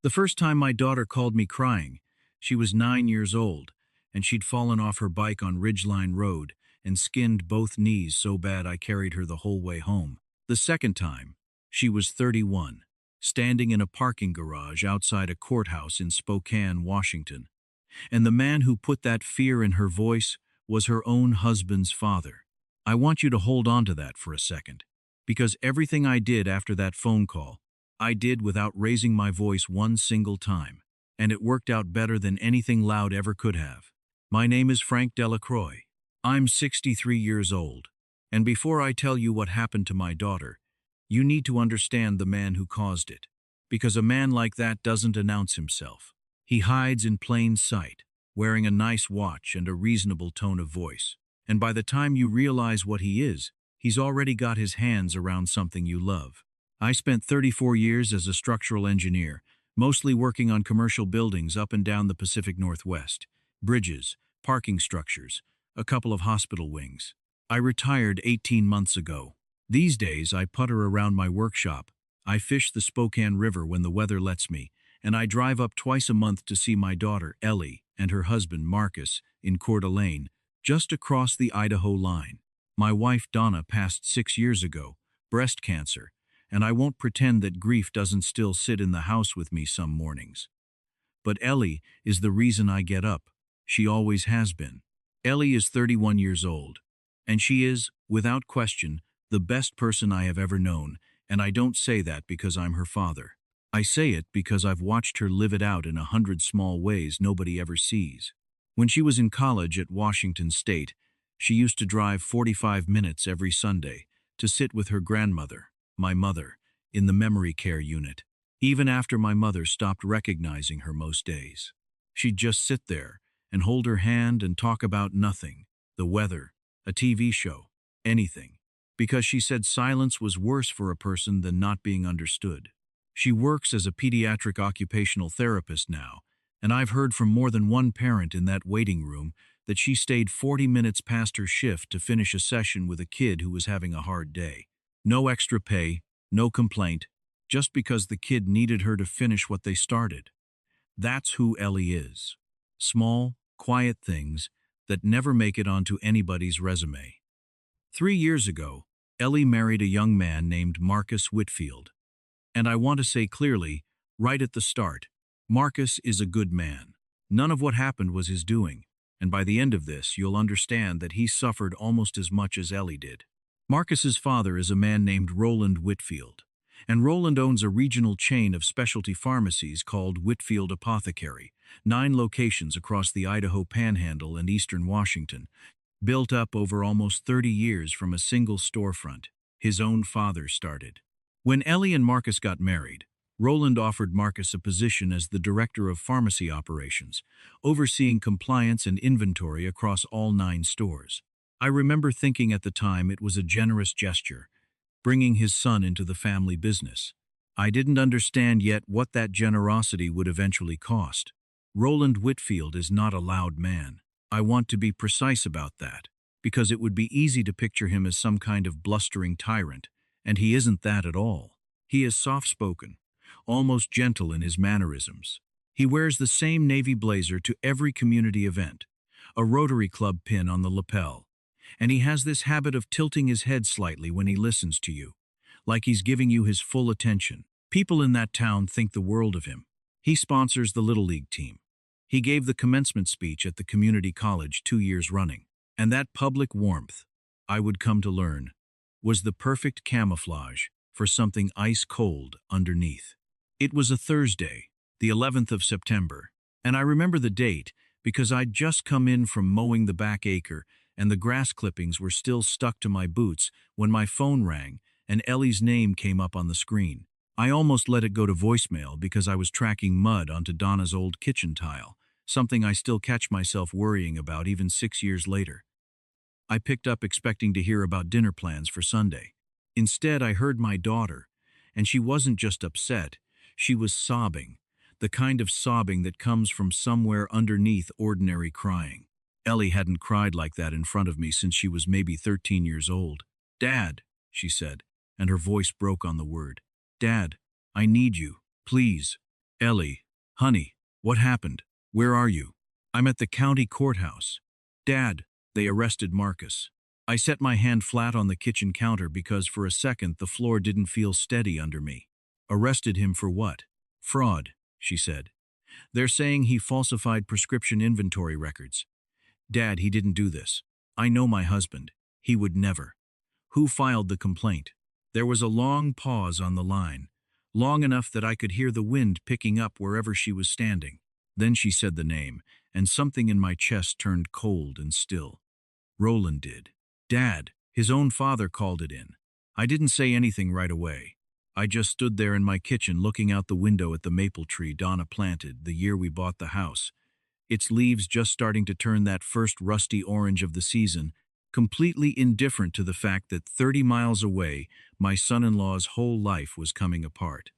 The first time my daughter called me crying, she was 9 years old, and she'd fallen off her bike on Ridgeline Road and skinned both knees so bad I carried her the whole way home. The second time, she was 31, standing in a parking garage outside a courthouse in Spokane, Washington. And the man who put that fear in her voice was her own husband's father. I want you to hold on to that for a second, because everything I did after that phone call, I did without raising my voice one single time, and it worked out better than anything loud ever could have. My name is Frank Delacroix. I'm 63 years old, and before I tell you what happened to my daughter, you need to understand the man who caused it, because a man like that doesn't announce himself. He hides in plain sight, wearing a nice watch and a reasonable tone of voice, and by the time you realize what he is, he's already got his hands around something you love. I spent 34 years as a structural engineer, mostly working on commercial buildings up and down the Pacific Northwest, bridges, parking structures, a couple of hospital wings. I retired 18 months ago. These days, I putter around my workshop. I fish the Spokane River when the weather lets me, and I drive up twice a month to see my daughter, Ellie, and her husband, Marcus, in Coeur d'Alene, just across the Idaho line. My wife, Donna, passed 6 years ago, breast cancer, and I won't pretend that grief doesn't still sit in the house with me some mornings. But Ellie is the reason I get up. She always has been. Ellie is 31 years old, and she is, without question, the best person I have ever known, and I don't say that because I'm her father. I say it because I've watched her live it out in 100 small ways nobody ever sees. When she was in college at Washington State, she used to drive 45 minutes every Sunday to sit with her grandmother, my mother, in the memory care unit, even after my mother stopped recognizing her most days. She'd just sit there and hold her hand and talk about nothing, the weather, a TV show, anything, because she said silence was worse for a person than not being understood. She works as a pediatric occupational therapist now, and I've heard from more than one parent in that waiting room that she stayed 40 minutes past her shift to finish a session with a kid who was having a hard day. No extra pay, no complaint, just because the kid needed her to finish what they started. That's who Ellie is. Small, quiet things that never make it onto anybody's resume. 3 years ago, Ellie married a young man named Marcus Whitfield. And I want to say clearly, right at the start, Marcus is a good man. None of what happened was his doing, and by the end of this, you'll understand that he suffered almost as much as Ellie did. Marcus's father is a man named Roland Whitfield, and Roland owns a regional chain of specialty pharmacies called Whitfield Apothecary, 9 locations across the Idaho Panhandle and eastern Washington, built up over almost 30 years from a single storefront his own father started. When Ellie and Marcus got married, Roland offered Marcus a position as the director of pharmacy operations, overseeing compliance and inventory across all 9 stores. I remember thinking at the time it was a generous gesture, bringing his son into the family business. I didn't understand yet what that generosity would eventually cost. Roland Whitfield is not a loud man. I want to be precise about that, because it would be easy to picture him as some kind of blustering tyrant, and he isn't that at all. He is soft-spoken, almost gentle in his mannerisms. He wears the same navy blazer to every community event, a Rotary Club pin on the lapel, and he has this habit of tilting his head slightly when he listens to you, like he's giving you his full attention. People in that town think the world of him. He sponsors the Little League team. He gave the commencement speech at the community college 2 years running, and that public warmth, I would come to learn, was the perfect camouflage for something ice-cold underneath. It was a Thursday, the 11th of September, and I remember the date because I'd just come in from mowing the back acre and the grass clippings were still stuck to my boots when my phone rang and Ellie's name came up on the screen. I almost let it go to voicemail because I was tracking mud onto Donna's old kitchen tile, something I still catch myself worrying about even 6 years later. I picked up expecting to hear about dinner plans for Sunday. Instead, I heard my daughter, and she wasn't just upset, she was sobbing, the kind of sobbing that comes from somewhere underneath ordinary crying. Ellie hadn't cried like that in front of me since she was maybe 13 years old. "Dad," she said, and her voice broke on the word. "Dad, I need you, please." Ellie, honey, what happened? Where are you? I'm at the county courthouse. Dad, they arrested Marcus. I set my hand flat on the kitchen counter because for a second the floor didn't feel steady under me. Arrested him for what? Fraud, she said. They're saying he falsified prescription inventory records. Dad, he didn't do this. I know my husband. He would never. Who filed the complaint? There was a long pause on the line, long enough that I could hear the wind picking up wherever she was standing. Then she said the name, and something in my chest turned cold and still. Roland did. Dad, his own father called it in. I didn't say anything right away. I just stood there in my kitchen looking out the window at the maple tree Donna planted the year we bought the house, its leaves just starting to turn that first rusty orange of the season, completely indifferent to the fact that 30 miles away, my son-in-law's whole life was coming apart.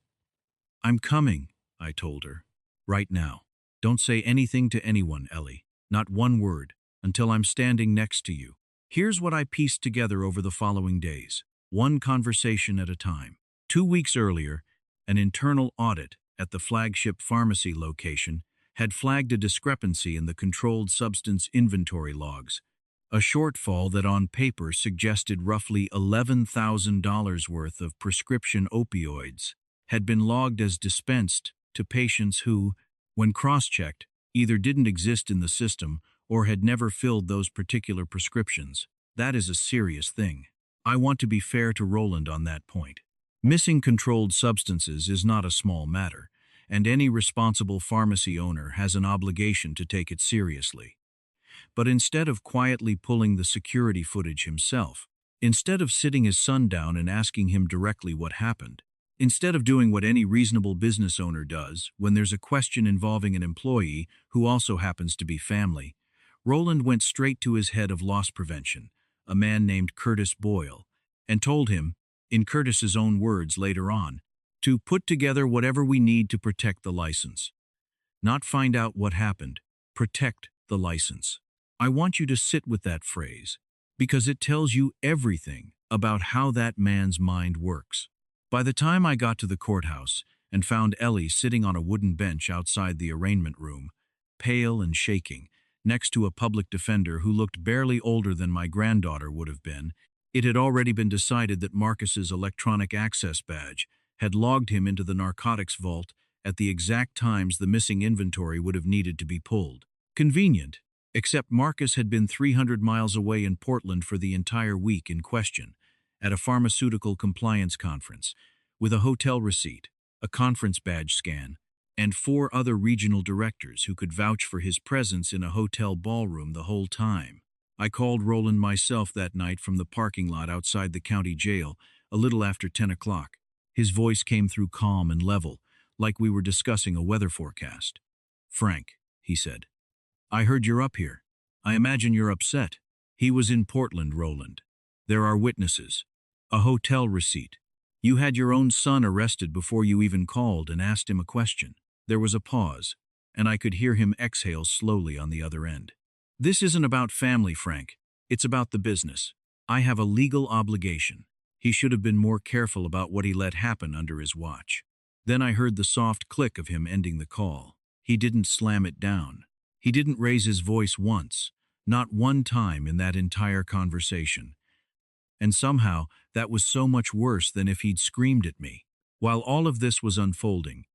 I'm coming, I told her. Right now. Don't say anything to anyone, Ellie. Not one word, until I'm standing next to you. Here's what I pieced together over the following days, one conversation at a time. 2 weeks earlier, an internal audit at the flagship pharmacy location had flagged a discrepancy in the controlled substance inventory logs, a shortfall that on paper suggested roughly $11,000 worth of prescription opioids had been logged as dispensed to patients who, when cross-checked, either didn't exist in the system or had never filled those particular prescriptions. That is a serious thing. I want to be fair to Roland on that point. Missing controlled substances is not a small matter, and any responsible pharmacy owner has an obligation to take it seriously. But instead of quietly pulling the security footage himself, instead of sitting his son down and asking him directly what happened, instead of doing what any reasonable business owner does when there's a question involving an employee who also happens to be family, Roland went straight to his head of loss prevention, a man named Curtis Boyle, and told him, in Curtis's own words later on, to put together whatever we need to protect the license. Not find out what happened, protect the license. I want you to sit with that phrase, because it tells you everything about how that man's mind works. By the time I got to the courthouse and found Ellie sitting on a wooden bench outside the arraignment room, pale and shaking, next to a public defender who looked barely older than my granddaughter would have been, it had already been decided that Marcus's electronic access badge had logged him into the narcotics vault at the exact times the missing inventory would have needed to be pulled. Convenient, except Marcus had been 300 miles away in Portland for the entire week in question, at a pharmaceutical compliance conference, with a hotel receipt, a conference badge scan, and 4 other regional directors who could vouch for his presence in a hotel ballroom the whole time. I called Roland myself that night from the parking lot outside the county jail, a little after 10 o'clock. His voice came through calm and level, like we were discussing a weather forecast. "Frank," he said, "I heard you're up here. I imagine you're upset." He was in Portland, Roland. There are witnesses. A hotel receipt. You had your own son arrested before you even called and asked him a question. There was a pause, and I could hear him exhale slowly on the other end. "This isn't about family, Frank. It's about the business. I have a legal obligation." He should have been more careful about what he let happen under his watch. Then I heard the soft click of him ending the call. He didn't slam it down. He didn't raise his voice once, not one time in that entire conversation. And somehow, that was so much worse than if he'd screamed at me. While all of this was unfolding,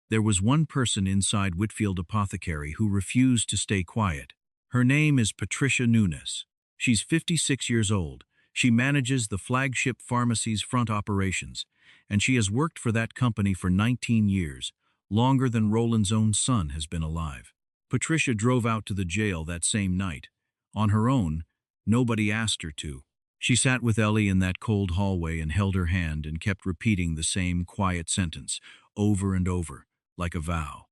there was one person inside Whitfield Apothecary who refused to stay quiet. Her name is Patricia Nunes. She's 56 years old. She manages the flagship pharmacy's front operations, and she has worked for that company for 19 years, longer than Roland's own son has been alive. Patricia drove out to the jail that same night. On her own, nobody asked her to. She sat with Ellie in that cold hallway and held her hand and kept repeating the same quiet sentence, over and over, like a vow.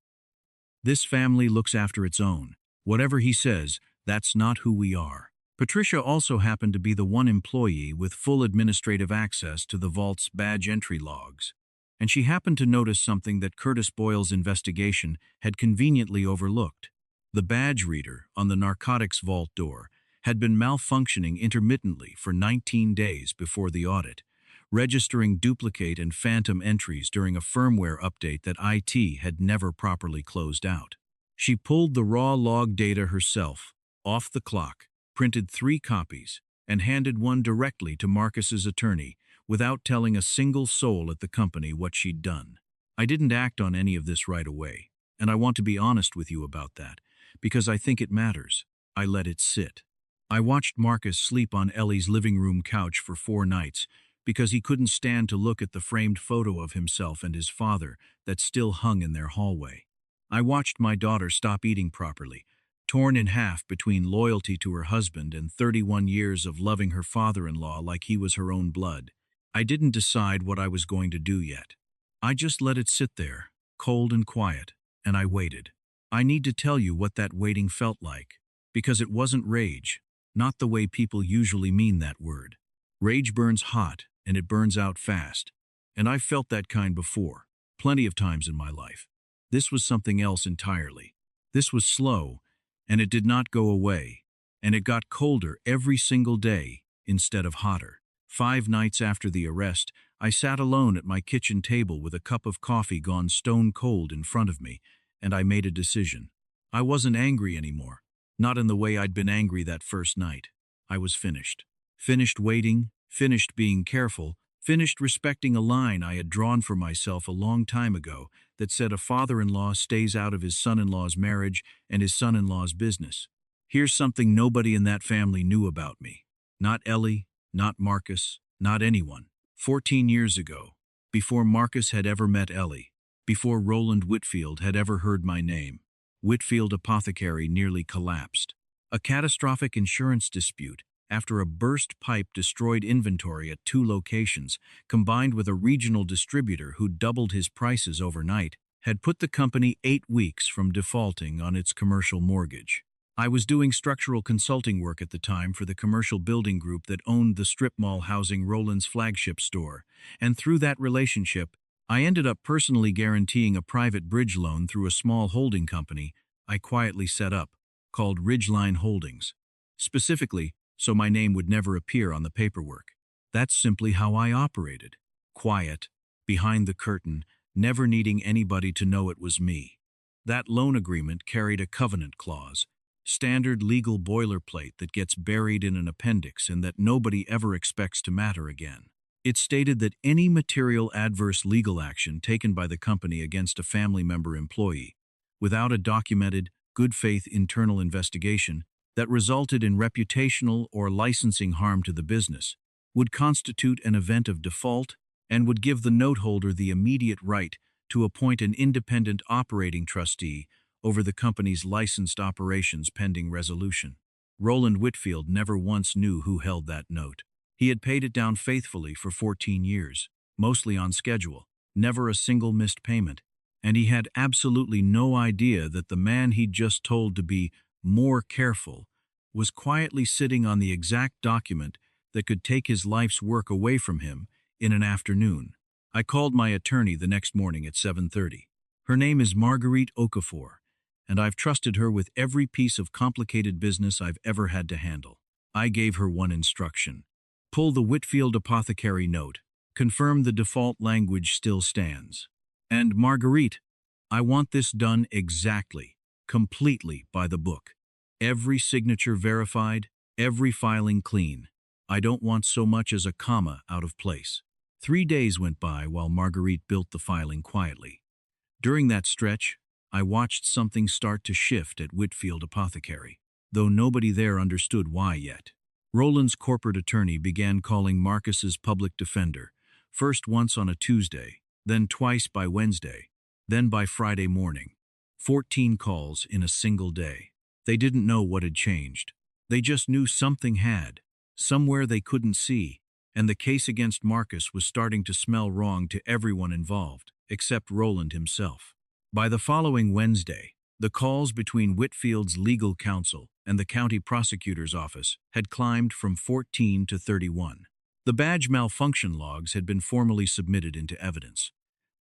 "This family looks after its own. Whatever he says, that's not who we are." Patricia also happened to be the one employee with full administrative access to the vault's badge entry logs, and she happened to notice something that Curtis Boyle's investigation had conveniently overlooked. The badge reader on the narcotics vault door had been malfunctioning intermittently for 19 days before the audit, registering duplicate and phantom entries during a firmware update that IT had never properly closed out. She pulled the raw log data herself, off the clock, printed 3 copies, and handed one directly to Marcus's attorney without telling a single soul at the company what she'd done. I didn't act on any of this right away, and I want to be honest with you about that, because I think it matters. I let it sit. I watched Marcus sleep on Ellie's living room couch for 4 nights because he couldn't stand to look at the framed photo of himself and his father that still hung in their hallway. I watched my daughter stop eating properly, torn in half between loyalty to her husband and 31 years of loving her father-in-law like he was her own blood. I didn't decide what I was going to do yet. I just let it sit there, cold and quiet, and I waited. I need to tell you what that waiting felt like, because it wasn't rage, not the way people usually mean that word. Rage burns hot, and it burns out fast, and I've felt that kind before, plenty of times in my life. This was something else entirely. This was slow, and it did not go away, and it got colder every single day instead of hotter. 5 nights after the arrest, I sat alone at my kitchen table with a cup of coffee gone stone cold in front of me, and I made a decision. I wasn't angry anymore, not in the way I'd been angry that first night. I was finished. Finished waiting, finished being careful, finished respecting a line I had drawn for myself a long time ago that said a father-in-law stays out of his son-in-law's marriage and his son-in-law's business. Here's something nobody in that family knew about me. Not Ellie, not Marcus, not anyone. 14 years ago, before Marcus had ever met Ellie, before Roland Whitfield had ever heard my name, Whitfield Apothecary nearly collapsed. A catastrophic insurance dispute after a burst pipe destroyed inventory at 2 locations, combined with a regional distributor who doubled his prices overnight, had put the company 8 weeks from defaulting on its commercial mortgage. I was doing structural consulting work at the time for the commercial building group that owned the strip mall housing Roland's flagship store, and through that relationship, I ended up personally guaranteeing a private bridge loan through a small holding company I quietly set up, called Ridgeline Holdings. Specifically, so my name would never appear on the paperwork. That's simply how I operated. Quiet, behind the curtain, never needing anybody to know it was me. That loan agreement carried a covenant clause, standard legal boilerplate that gets buried in an appendix and that nobody ever expects to matter again. It stated that any material adverse legal action taken by the company against a family member employee, without a documented, good-faith internal investigation that resulted in reputational or licensing harm to the business, would constitute an event of default and would give the noteholder the immediate right to appoint an independent operating trustee over the company's licensed operations pending resolution. Roland Whitfield never once knew who held that note. He had paid it down faithfully for 14 years, mostly on schedule, never a single missed payment, and he had absolutely no idea that the man he'd just told to be more careful was quietly sitting on the exact document that could take his life's work away from him in an afternoon. I called my attorney the next morning at 7:30. Her name is Marguerite Okafor, and I've trusted her with every piece of complicated business I've ever had to handle. I gave her one instruction: pull the Whitfield Apothecary note, confirm the default language still stands. And Marguerite, I want this done exactly, completely by the book. Every signature verified, every filing clean. I don't want so much as a comma out of place. 3 days went by while Marguerite built the filing quietly. During that stretch, I watched something start to shift at Whitfield Apothecary, though nobody there understood why yet. Roland's corporate attorney began calling Marcus's public defender, first once on a Tuesday, then twice by Wednesday, then by Friday morning. 14 calls in a single day. They didn't know what had changed. They just knew something had, somewhere they couldn't see, and the case against Marcus was starting to smell wrong to everyone involved, except Roland himself. By the following Wednesday, the calls between Whitfield's legal counsel and the county prosecutor's office had climbed from 14 to 31. The badge malfunction logs had been formally submitted into evidence.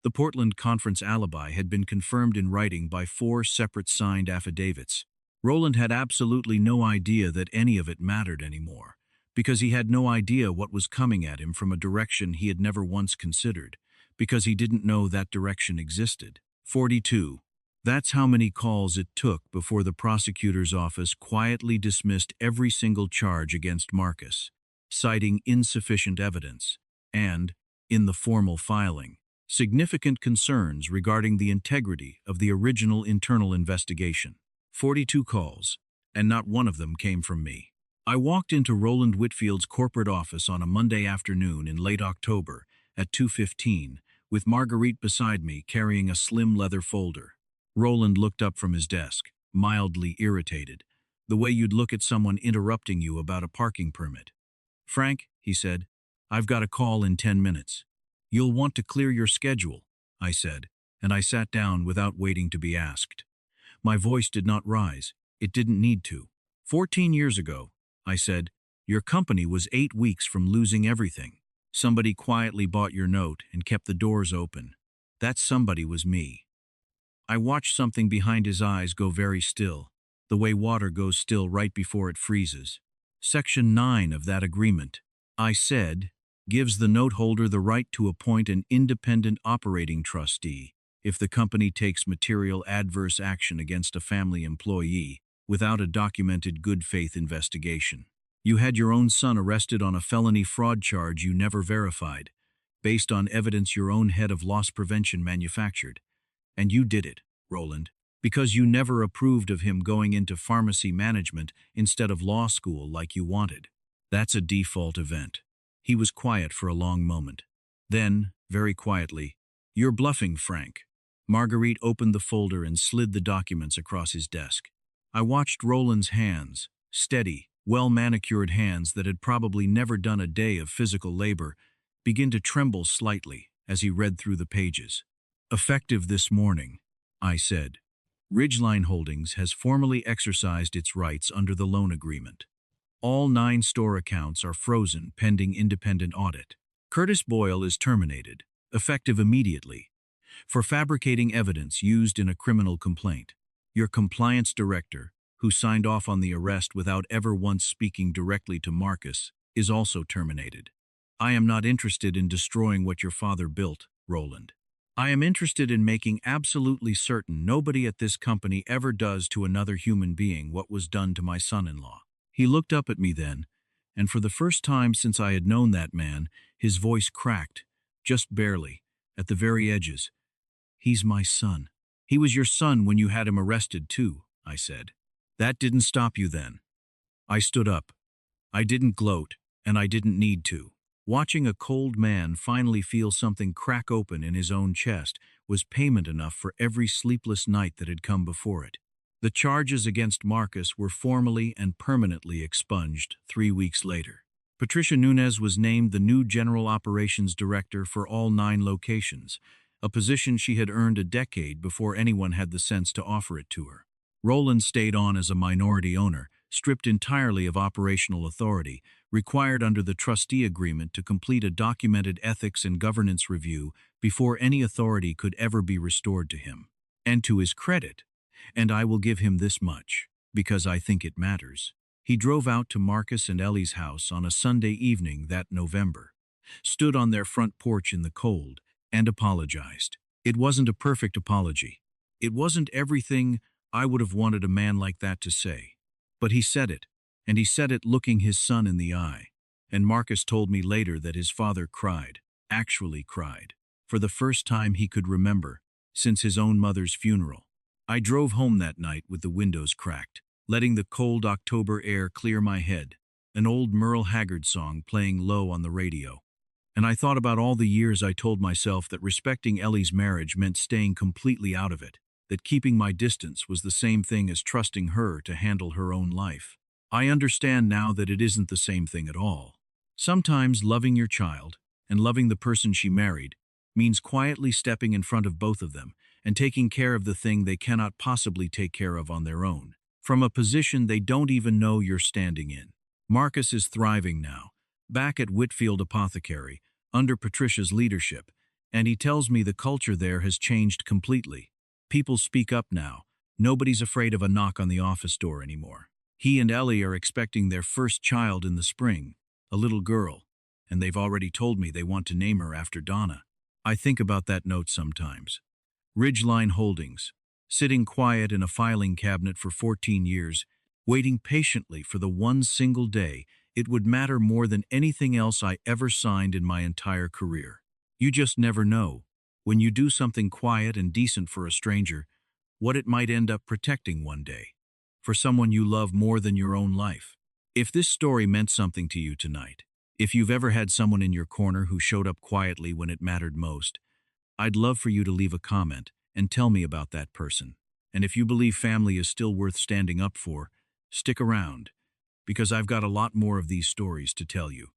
The Portland conference alibi had been confirmed in writing by 4 separate signed affidavits. Roland had absolutely no idea that any of it mattered anymore, because he had no idea what was coming at him from a direction he had never once considered, because he didn't know that direction existed. 42. That's how many calls it took before the prosecutor's office quietly dismissed every single charge against Marcus, citing insufficient evidence, and, in the formal filing, significant concerns regarding the integrity of the original internal investigation. 42 calls, and not one of them came from me. I walked into Roland Whitfield's corporate office on a Monday afternoon in late October at 2:15, with Marguerite beside me carrying a slim leather folder. Roland looked up from his desk, mildly irritated, the way you'd look at someone interrupting you about a parking permit. "Frank," he said, "I've got a call in 10 minutes. You'll want to clear your schedule," I said, and I sat down without waiting to be asked. My voice did not rise. It didn't need to. 14 years ago, I said, your company was 8 weeks from losing everything. Somebody quietly bought your note and kept the doors open. That somebody was me. I watched something behind his eyes go very still, the way water goes still right before it freezes. Section 9 of that agreement, I said, gives the note holder the right to appoint an independent operating trustee if the company takes material adverse action against a family employee without a documented good faith investigation. You had your own son arrested on a felony fraud charge you never verified, based on evidence your own head of loss prevention manufactured. And you did it, Roland, because you never approved of him going into pharmacy management instead of law school like you wanted. That's a default event. He was quiet for a long moment. Then, very quietly, "You're bluffing, Frank." Marguerite opened the folder and slid the documents across his desk. I watched Roland's hands, steady, well-manicured hands that had probably never done a day of physical labor, begin to tremble slightly as he read through the pages. "Effective this morning," I said, "Ridgeline Holdings has formally exercised its rights under the loan agreement. All 9 store accounts are frozen pending independent audit. Curtis Boyle is terminated, effective immediately, for fabricating evidence used in a criminal complaint. Your compliance director, who signed off on the arrest without ever once speaking directly to Marcus, is also terminated. I am not interested in destroying what your father built, Roland. I am interested in making absolutely certain nobody at this company ever does to another human being what was done to my son-in-law." He looked up at me then, and for the first time since I had known that man, his voice cracked, just barely, at the very edges. "He's my son." "He was your son when you had him arrested too," I said. "That didn't stop you then." I stood up. I didn't gloat, and I didn't need to. Watching a cold man finally feel something crack open in his own chest was payment enough for every sleepless night that had come before it. The charges against Marcus were formally and permanently expunged 3 weeks later. Patricia Nunez was named the new General Operations Director for all 9 locations, a position she had earned a decade before anyone had the sense to offer it to her. Roland stayed on as a minority owner, stripped entirely of operational authority, required under the trustee agreement to complete a documented ethics and governance review before any authority could ever be restored to him. And to his credit, and I will give him this much, because I think it matters, he drove out to Marcus and Ellie's house on a Sunday evening that November, stood on their front porch in the cold, and apologized. It wasn't a perfect apology. It wasn't everything I would have wanted a man like that to say. But he said it, and he said it looking his son in the eye. And Marcus told me later that his father cried, actually cried, for the first time he could remember, since his own mother's funeral. I drove home that night with the windows cracked, letting the cold October air clear my head, an old Merle Haggard song playing low on the radio. And I thought about all the years I told myself that respecting Ellie's marriage meant staying completely out of it, that keeping my distance was the same thing as trusting her to handle her own life. I understand now that it isn't the same thing at all. Sometimes loving your child, and loving the person she married, means quietly stepping in front of both of them and taking care of the thing they cannot possibly take care of on their own, from a position they don't even know you're standing in. Marcus is thriving now, back at Whitfield Apothecary, under Patricia's leadership, and he tells me the culture there has changed completely. People speak up now. Nobody's afraid of a knock on the office door anymore. He and Ellie are expecting their first child in the spring, a little girl, and they've already told me they want to name her after Donna. I think about that note sometimes. Ridgeline Holdings, sitting quiet in a filing cabinet for 14 years, waiting patiently for the one single day it would matter more than anything else I ever signed in my entire career. You just never know, when you do something quiet and decent for a stranger, what it might end up protecting one day, for someone you love more than your own life. If this story meant something to you tonight, if you've ever had someone in your corner who showed up quietly when it mattered most, I'd love for you to leave a comment and tell me about that person. And if you believe family is still worth standing up for, stick around, because I've got a lot more of these stories to tell you.